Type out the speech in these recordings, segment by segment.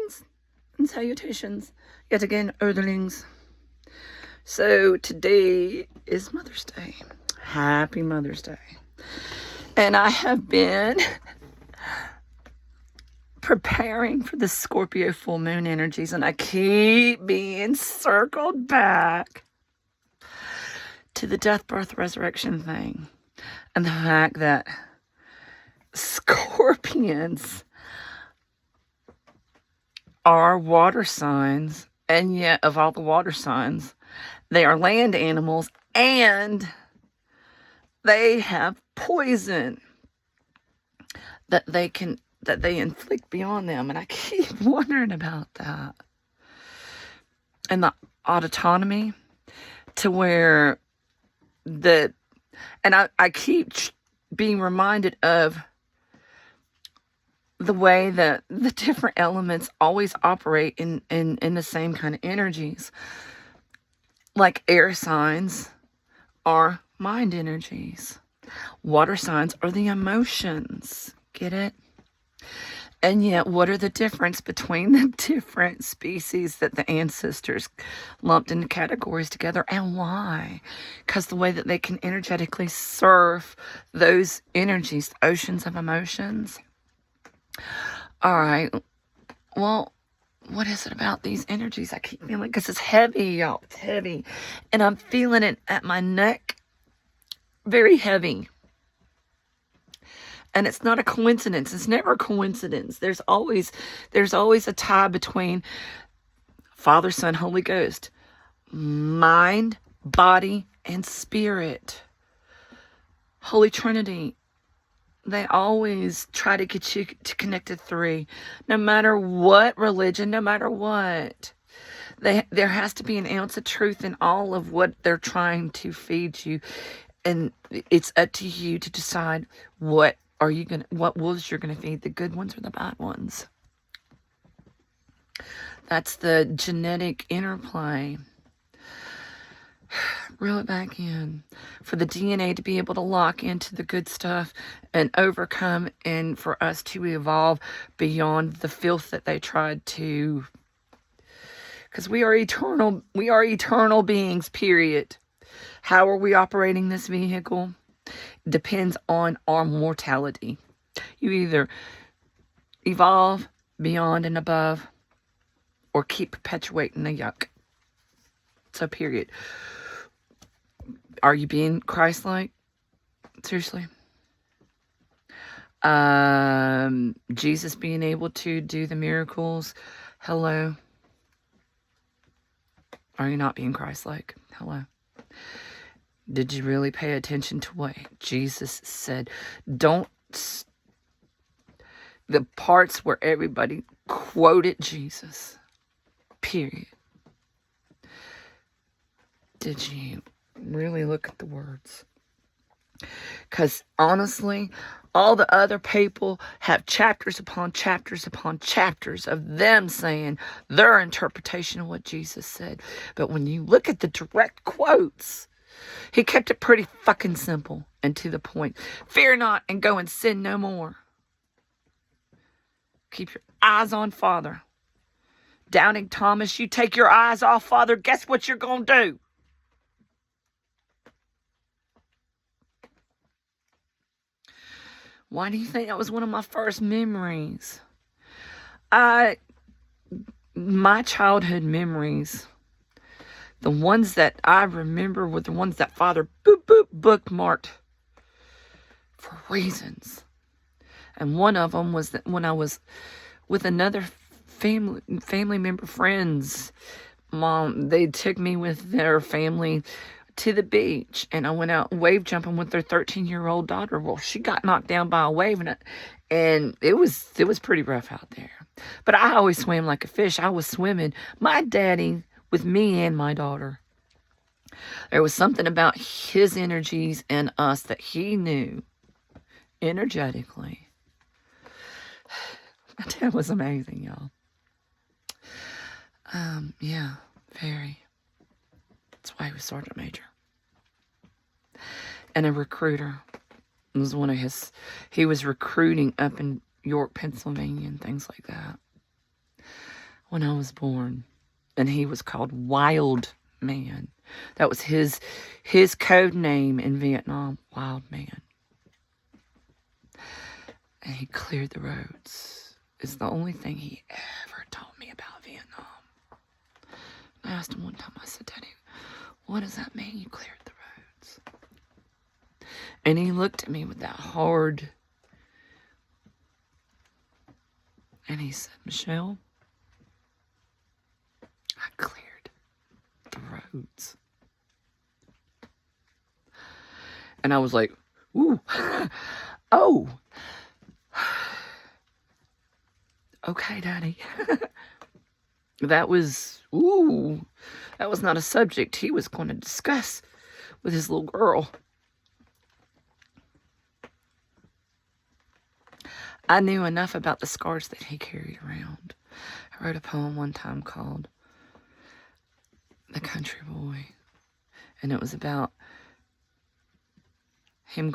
Greetings and salutations yet again, Earthlings. So today is Mother's Day. Happy Mother's Day. And I have been preparing for the Scorpio full moon energies, and I keep being circled back to the death, birth, resurrection thing. And the fact that Scorpions are water signs, and yet of all the water signs, they are land animals, and they have poison that they inflict beyond them. And I keep wondering about that. And the autonomy to where I keep being reminded of the way that the different elements always operate in the same kind of energies. Like air signs are mind energies. Water signs are the emotions. Get it? And yet, what are the difference between the different species that the ancestors lumped into categories together, and why? Because the way that they can energetically surf those energies, the oceans of emotions. All right. Well, what is it about these energies? I keep feeling, because it's heavy, y'all. It's heavy. And I'm feeling it at my neck. Very heavy. And it's not a coincidence. It's never a coincidence. There's always a tie between Father, Son, Holy Ghost. Mind, body, and spirit. Holy Trinity. They always try to get you to connect to three. No matter what religion, no matter what. There has to be an ounce of truth in all of what they're trying to feed you. And it's up to you to decide what wolves you're going to feed, the good ones or the bad ones. That's the genetic interplay. Reel it back in. For the DNA to be able to lock into the good stuff and overcome, and for us to evolve beyond the filth that they tried to. Because we are eternal beings, period. How are we operating this vehicle? Depends on our mortality. You either evolve beyond and above, or keep perpetuating the yuck. So, period. Are you being Christ-like? Seriously? Jesus being able to do the miracles? Hello? Are you not being Christ-like? Hello? Did you really pay attention to what Jesus said? The parts where everybody quoted Jesus. Period. Did you really look at the words? Because honestly, all the other people have chapters upon chapters upon chapters of them saying their interpretation of what Jesus said. But when you look at the direct quotes, he kept it pretty fucking simple and to the point. Fear not and go and sin no more. Keep your eyes on Father. Doubting Thomas, you take your eyes off Father, guess what you're going to do? Why do you think that was one of my first memories? My childhood memories, the ones that I remember were the ones that Father bookmarked for reasons. And one of them was that when I was with another family member, friends, mom, they took me with their family to the beach, and I went out wave jumping with their 13-year-old daughter. Well, she got knocked down by a wave, and it was pretty rough out there. But I always swam like a fish. I was swimming, my daddy, with me and my daughter. There was something about his energies and us that he knew energetically. My dad was amazing, y'all. Yeah, very. That's why he was Sergeant Major. And a recruiter. It was one of his, he was recruiting up in York, Pennsylvania, and things like that. when I was born. And he was called Wild Man. That was his code name in Vietnam, Wild Man. And he cleared the roads. It's the only thing he ever told me about Vietnam. I asked him one time, I said, Daddy, what does that mean, you cleared the roads? And he looked at me with that hard, and he said, Michelle, I cleared the roads. And I was like, ooh, oh, okay, Daddy. That was not a subject he was going to discuss with his little girl. I knew enough about the scars that he carried around. I wrote a poem one time called The Country Boy. And it was about him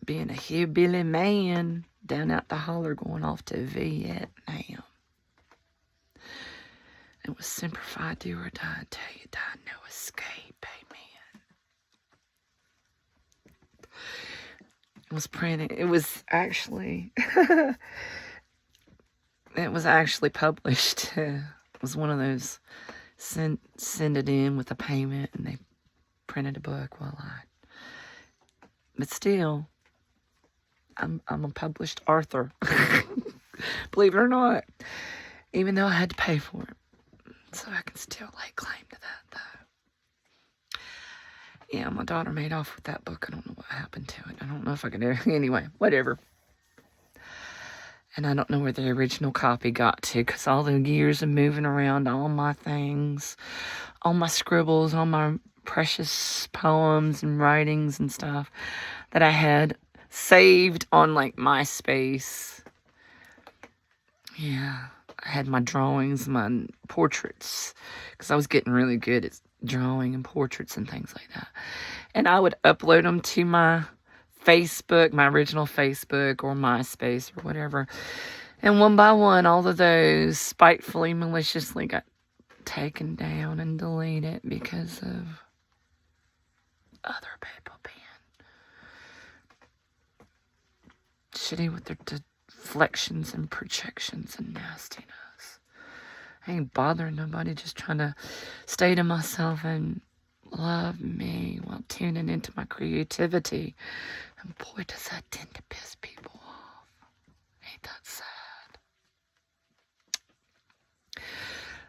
being a hillbilly man down out the holler going off to Vietnam. It was Semper Fi, do or die, till you die, no escape, amen. It was printed. It was actually published. It was one of those send it in with a payment, and they printed a book. But still, I'm a published author. Believe it or not, even though I had to pay for it. So I can still lay claim to that, though. Yeah, my daughter made off with that book. I don't know what happened to it. I don't know if I can ever... Anyway, whatever. And I don't know where the original copy got to, because all the years of moving around all my things, all my scribbles, all my precious poems and writings and stuff that I had saved on, like, MySpace. Yeah. I had my drawings, my portraits, because I was getting really good at drawing and portraits and things like that. And I would upload them to my Facebook, my original Facebook or MySpace or whatever. And one by one, all of those spitefully, maliciously got taken down and deleted because of other people being shitty with their deflections and projections and nastiness. I ain't bothering nobody, just trying to stay to myself and love me while tuning into my creativity. And boy, does that tend to piss people off. Ain't that sad?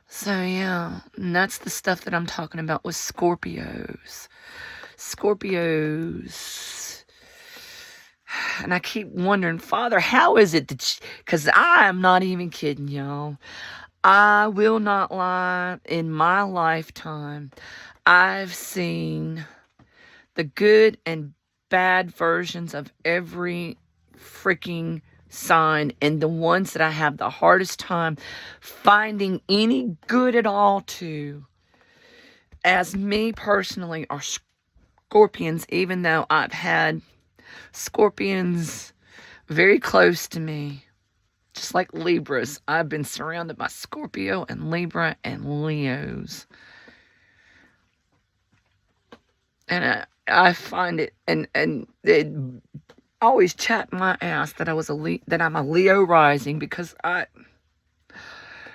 So yeah, and that's the stuff that I'm talking about with Scorpios. And I keep wondering, Father, how is it that... Because I'm not even kidding, y'all. I will not lie. In my lifetime, I've seen the good and bad versions of every freaking sign, and the ones that I have the hardest time finding any good at all to, as me personally, are Scorpions, even though I've had Scorpions very close to me. Just like Libras, I've been surrounded by Scorpio and Libra and Leos. And I find it, and it always chat my ass that I'm a Leo rising, because I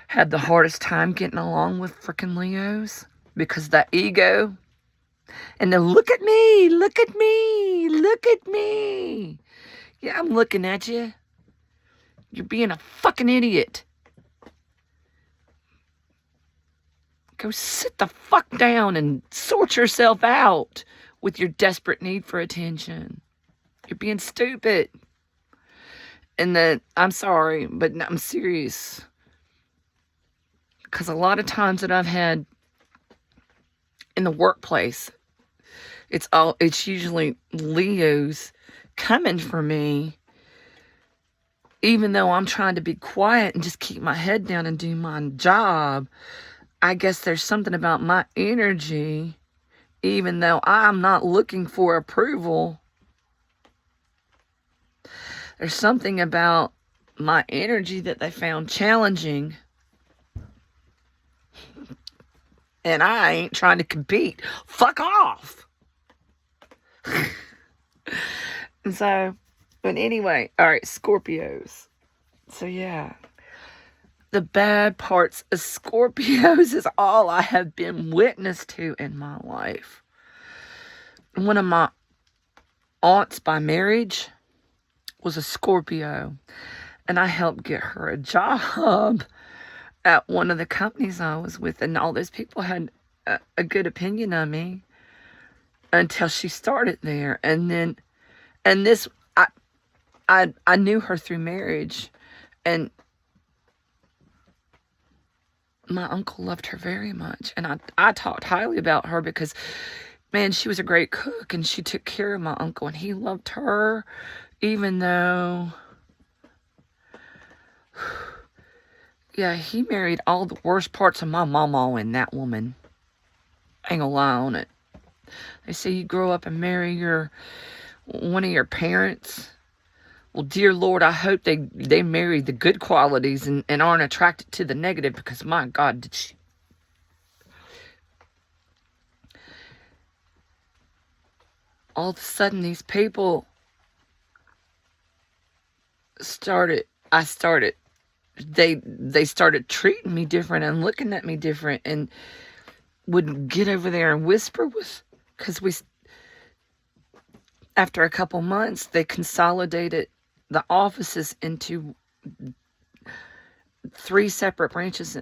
had the hardest time getting along with freaking Leos, because that ego, and then look at me. Yeah, I'm looking at you. You're being a fucking idiot. Go sit the fuck down and sort yourself out with your desperate need for attention. You're being stupid. And I'm sorry, but I'm serious. Because a lot of times that I've had in the workplace, it's usually Leos coming for me. Even though I'm trying to be quiet and just keep my head down and do my job, I guess there's something about my energy, even though I'm not looking for approval. There's something about my energy that they found challenging And I ain't trying to compete. Fuck off. And so, but anyway, all right, Scorpios. So yeah, the bad parts of Scorpios is all I have been witness to in my life. One of my aunts by marriage was a Scorpio, and I helped get her a job at one of the companies I was with, and all those people had a good opinion of me until she started there. And then, and this, I knew her through marriage, and my uncle loved her very much, and I talked highly about her because, man, she was a great cook, and she took care of my uncle, and he loved her, even though, yeah, he married all the worst parts of my mama in that woman. I ain't gonna lie on it. They say you grow up and marry one of your parents. Well, dear Lord, I hope they marry the good qualities and aren't attracted to the negative, because my God, did she. All of a sudden, these people they started treating me different and looking at me different, and would get over there and whisper because after a couple months, they consolidated the offices into 3 separate branches,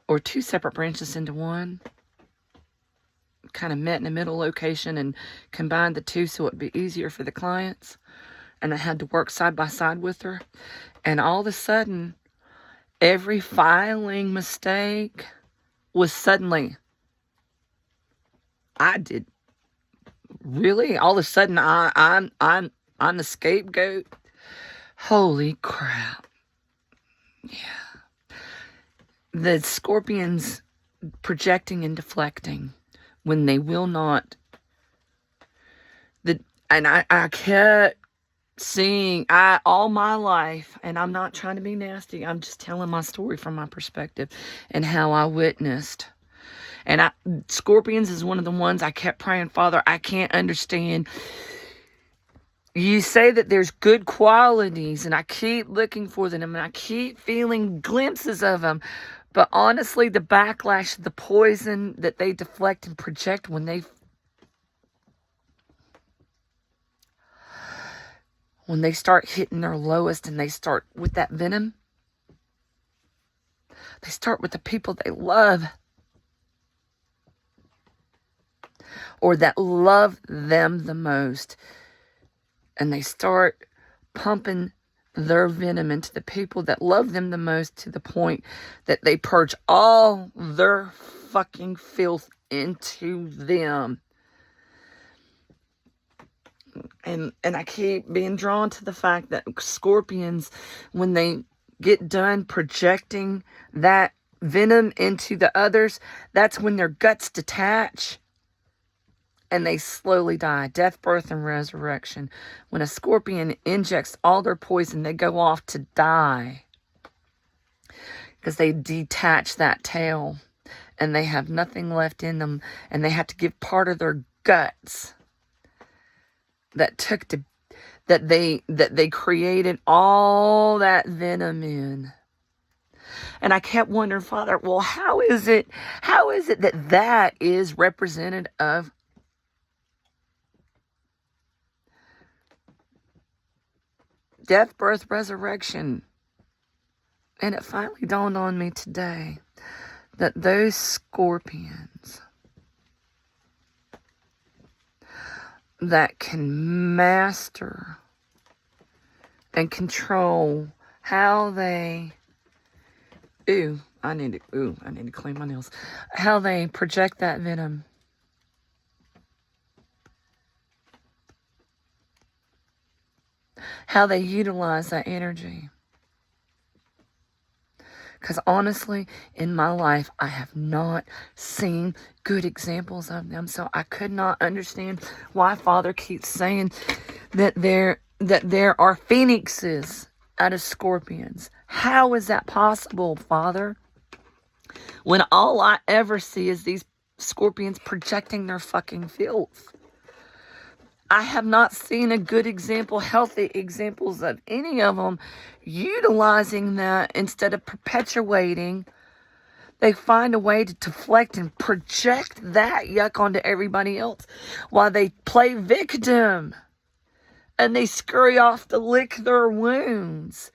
or 2 separate branches into one. Kind of met in a middle location and combined the 2 so it'd be easier for the clients. And I had to work side by side with her. And all of a sudden, every filing mistake was suddenly, I did. Really? All of a sudden, I'm the scapegoat. Holy crap! Yeah, the Scorpions projecting and deflecting when they will not. And I kept seeing all my life, and I'm not trying to be nasty. I'm just telling my story from my perspective and how I witnessed. And Scorpions is one of the ones I kept praying, Father, I can't understand. You say that there's good qualities, and I keep looking for them, and I keep feeling glimpses of them. But honestly, the backlash, the poison that they deflect and project when they start hitting their lowest, and they start with that venom, they start with the people they love, or that love them the most. And they start pumping their venom into the people that love them the most, to the point that they purge all their fucking filth into them. And I keep being drawn to the fact that Scorpions, when they get done projecting that venom into the others, that's when their guts detach and they slowly die. Death, birth, and resurrection. When a Scorpion injects all their poison, they go off to die because they detach that tail and they have nothing left in them, and they have to give part of their guts that they created all that venom in. And I kept wondering, Father, well, how is it that is representative of death, birth, resurrection? And it finally dawned on me today that those Scorpions that can master and control how they, I need to clean my nails, how they project that venom, how they utilize that energy. Because honestly, in my life, I have not seen good examples of them. So I could not understand why Father keeps saying that there are phoenixes out of Scorpions. How is that possible, Father? when all I ever see is these scorpions projecting their fucking filth. I have not seen a good example, healthy examples of any of them utilizing that. Instead of perpetuating, they find a way to deflect and project that yuck onto everybody else while they play victim. And they scurry off to lick their wounds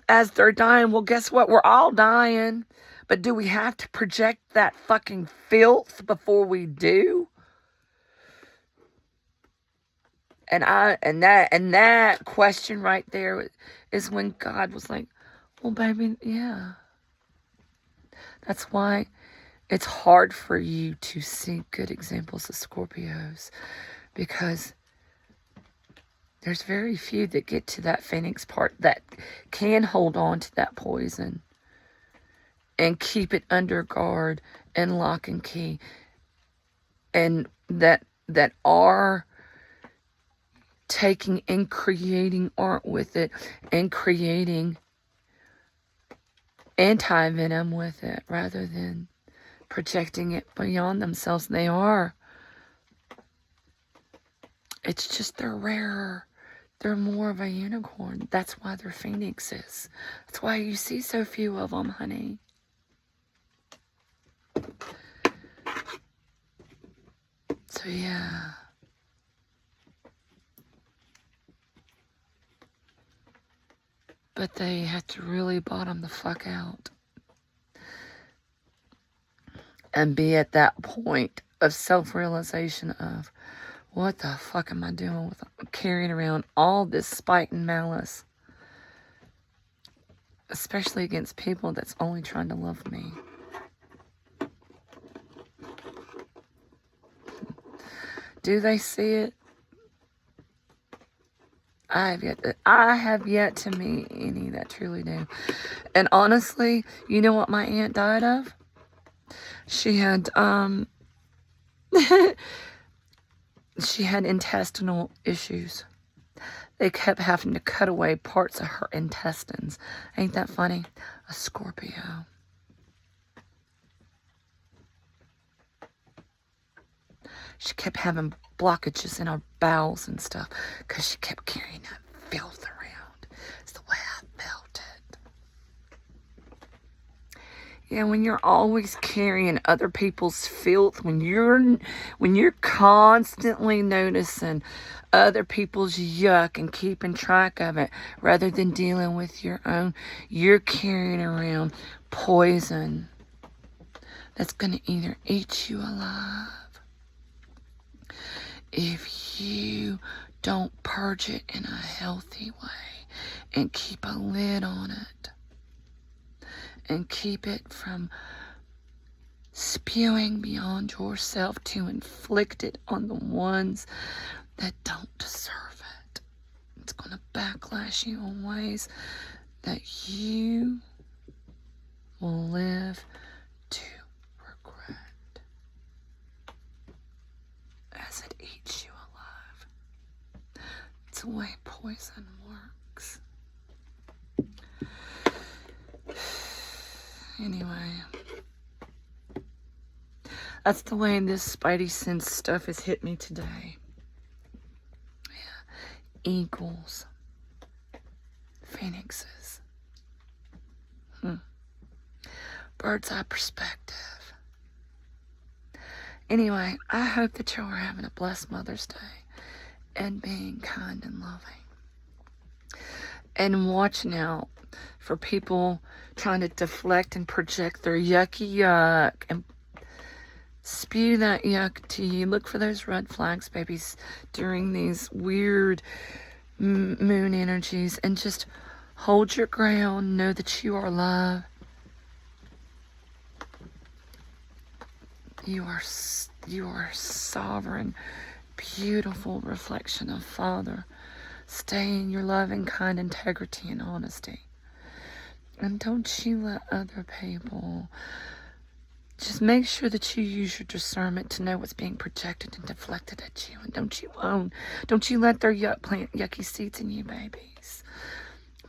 as they're dying. Well, guess what? We're all dying. But do we have to project that fucking filth before we do? And that question right there is when God was like, well, baby, yeah. That's why it's hard for you to see good examples of Scorpios, because there's very few that get to that phoenix part that can hold on to that poison and keep it under guard and lock and key, and that are taking and creating art with it and creating anti-venom with it rather than projecting it beyond themselves. They are. It's just they're rarer. They're more of a unicorn. That's why they're phoenixes. That's why you see so few of them, honey. So yeah. But they have to really bottom the fuck out and be at that point of self-realization of, what the fuck am I doing with carrying around all this spite and malice, especially against people that's only trying to love me. Do they see it? I have yet to meet any that truly do. And honestly, you know what my aunt died of? She had she had intestinal issues. They kept having to cut away parts of her intestines. Ain't that funny? A Scorpio. She kept having blockages in her bowels and stuff because she kept carrying that filth around. It's the way I felt it. Yeah, when you're always carrying other people's filth, when you're constantly noticing other people's yuck and keeping track of it rather than dealing with your own, you're carrying around poison that's going to either eat you alive if you don't purge it in a healthy way and keep a lid on it and keep it from spewing beyond yourself to inflict it on the ones that don't deserve it. It's going to backlash you in ways that you will live to regret as it eats you alive. It's the way poison works. Anyway, that's the way this spidey sense stuff has hit me today. Yeah. Eagles. Phoenixes. Bird's eye perspective. Anyway, I hope that y'all are having a blessed Mother's Day and being kind and loving. And watching out for people trying to deflect and project their yucky yuck and spew that yuck to you. Look for those red flags, babies, during these weird moon energies, and just hold your ground. Know that you are loved. You are a sovereign, beautiful reflection of Father. Stay in your loving, kind integrity and honesty. And don't you let other people... Just make sure that you use your discernment to know what's being projected and deflected at you. And don't you let their plant yucky seeds in you, babies.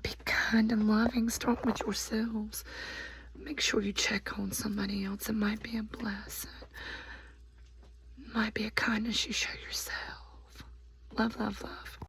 Be kind and loving. Start with yourselves. Make sure you check on somebody else. It might be a blessing. It might be a kindness you show yourself. Love, love, love.